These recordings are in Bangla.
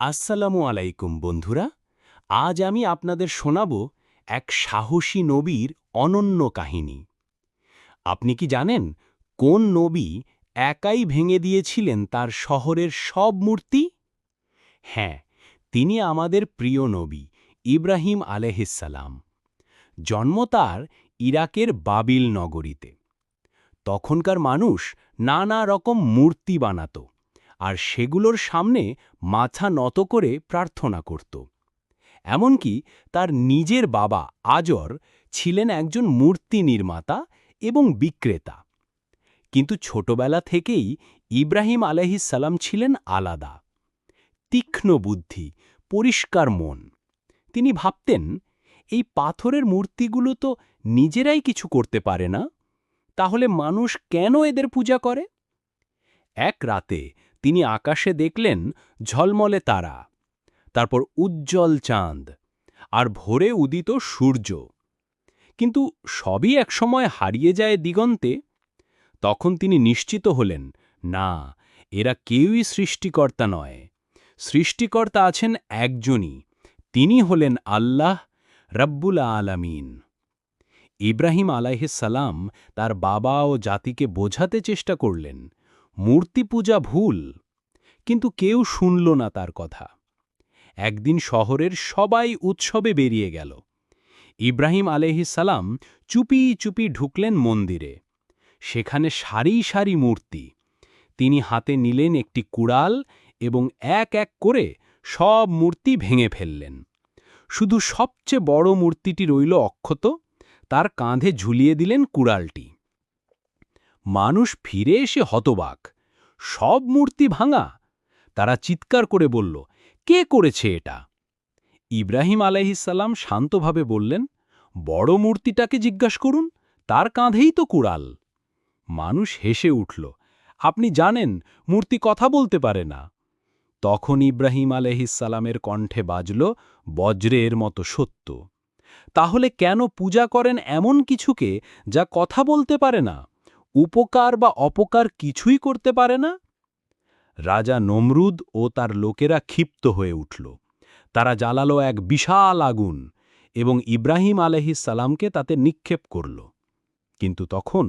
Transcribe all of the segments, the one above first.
আসসালামু আলাইকুম বন্ধুরা। আজ আমি আপনাদের শোনাব এক সাহসী নবীর অনন্য কাহিনী। আপনি কি জানেন কোন নবী একাই ভেঙে দিয়েছিলেন তার শহরের সব মূর্তি? হ্যাঁ, তিনি আমাদের প্রিয় নবী ইব্রাহিম আলাইহিসসালাম। জন্ম তার ইরাকের বাবিল নগরীতে। তখনকার মানুষ নানা রকম মূর্তি বানাত আর সেগুলোর সামনে মাথা নত করে প্রার্থনা করত। এমনকি তার নিজের বাবা আজর ছিলেন একজন মূর্তি নির্মাতা এবং বিক্রেতা। কিন্তু ছোটবেলা থেকেই ইব্রাহিম আলাইহিসসালাম ছিলেন আলাদা। তীক্ষ্ণ বুদ্ধি, পরিষ্কার মন। তিনি ভাবতেন, এই পাথরের মূর্তিগুলো তো নিজেরাই কিছু করতে পারে না, তাহলে মানুষ কেন এদের পূজা করে? এক রাতে তিনি আকাশে দেখলেন ঝলমলে তারা, তারপর উজ্জ্বল চাঁদ আর ভোরে উদিত সূর্য। কিন্তু সবই একসময় হারিয়ে যায় দিগন্তে। তখন তিনি নিশ্চিত হলেন, না, এরা কেউই সৃষ্টিকর্তা নয়। সৃষ্টিকর্তা আছেন একজনই, তিনি হলেন আল্লাহ রব্বুল আলামিন। ইব্রাহিম আলাইহিসসালাম তার বাবা ও জাতিকে বোঝাতে চেষ্টা করলেন, মূর্তি পূজা ভুল, কিন্তু কেউ শুনল না তার কথা। একদিন শহরের সবাই উৎসবে বেরিয়ে গেল। ইব্রাহিম আলাইহিসসালাম চুপি চুপি ঢুকলেন মন্দিরে। সেখানে সারি সারি মূর্তি। তিনি হাতে নিলেন একটি কুড়াল এবং এক এক করে সব মূর্তি ভেঙে ফেললেন। শুধু সবচেয়ে বড় মূর্তিটি রইল অক্ষত, তার কাঁধে ঝুলিয়ে দিলেন কুড়ালটি। মানুষ ফিরে এসে হতবাক, সব মূর্তি ভাঙা। তারা চিৎকার করে বলল, কে করেছে এটা? ইব্রাহিম আলাইহিসসালাম শান্তভাবে বললেন, বড় মূর্তিটাকে জিজ্ঞাসা করুন, তার কাঁধেই তো কুড়াল। মানুষ হেসে উঠল, আপনি জানেন মূর্তি কথা বলতে পারে না। তখন ইব্রাহিম আলাইহিসসালামের কণ্ঠে বাজল বজ্রের মতো সত্য। তাহলে কেন পূজা করেন এমন কিছুকে যা কথা বলতে পারে না, উপকার বা অপকার কিছুই করতে পারে না? রাজা নমরুদ ও তার লোকেরা ক্ষিপ্ত হয়ে উঠল। তারা জ্বালালো এক বিশাল আগুন এবং ইব্রাহিম আলাইহিসসালামকে তাতে নিক্ষেপ করল। কিন্তু তখন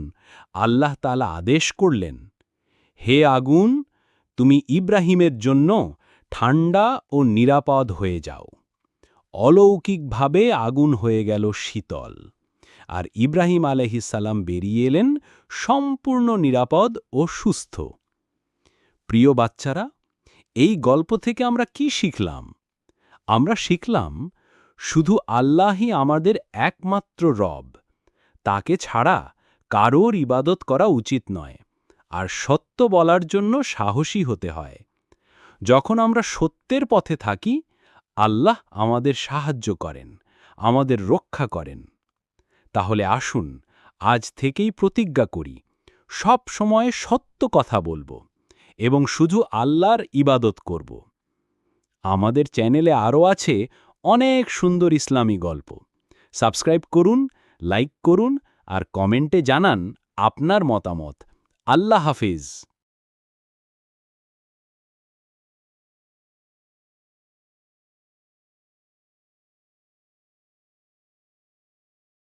আল্লাহ তাআলা আদেশ করলেন, হে আগুন, তুমি ইব্রাহিমের জন্য ঠান্ডা ও নিরাপদ হয়ে যাও। অলৌকিকভাবে আগুন হয়ে গেল শীতল, আর ইব্রাহিম আলাইহিসসালাম বেরিয়ে এলেন সম্পূর্ণ নিরাপদ ও সুস্থ। প্রিয় বাচ্চারা, এই গল্প থেকে আমরা কি শিখলাম? আমরা শিখলাম, শুধু আল্লাহই আমাদের একমাত্র রব। তাকে ছাড়া কারোর ইবাদত করা উচিত নয়, আর সত্য বলার জন্য সাহসী হতে হয়। যখন আমরা সত্যের পথে থাকি, আল্লাহ আমাদের সাহায্য করেন, আমাদের রক্ষা করেন। তাহলে আসুন আজ থেকেই প্রতিজ্ঞা করি, সব সময় সত্য কথা বলবো এবং শুধু আল্লাহর ইবাদত করব। আমাদের চ্যানেলে আরও আছে অনেক সুন্দর ইসলামী গল্প। সাবস্ক্রাইব করুন, লাইক করুন আর কমেন্টে জানান আপনার মতামত। আল্লাহ হাফিজ।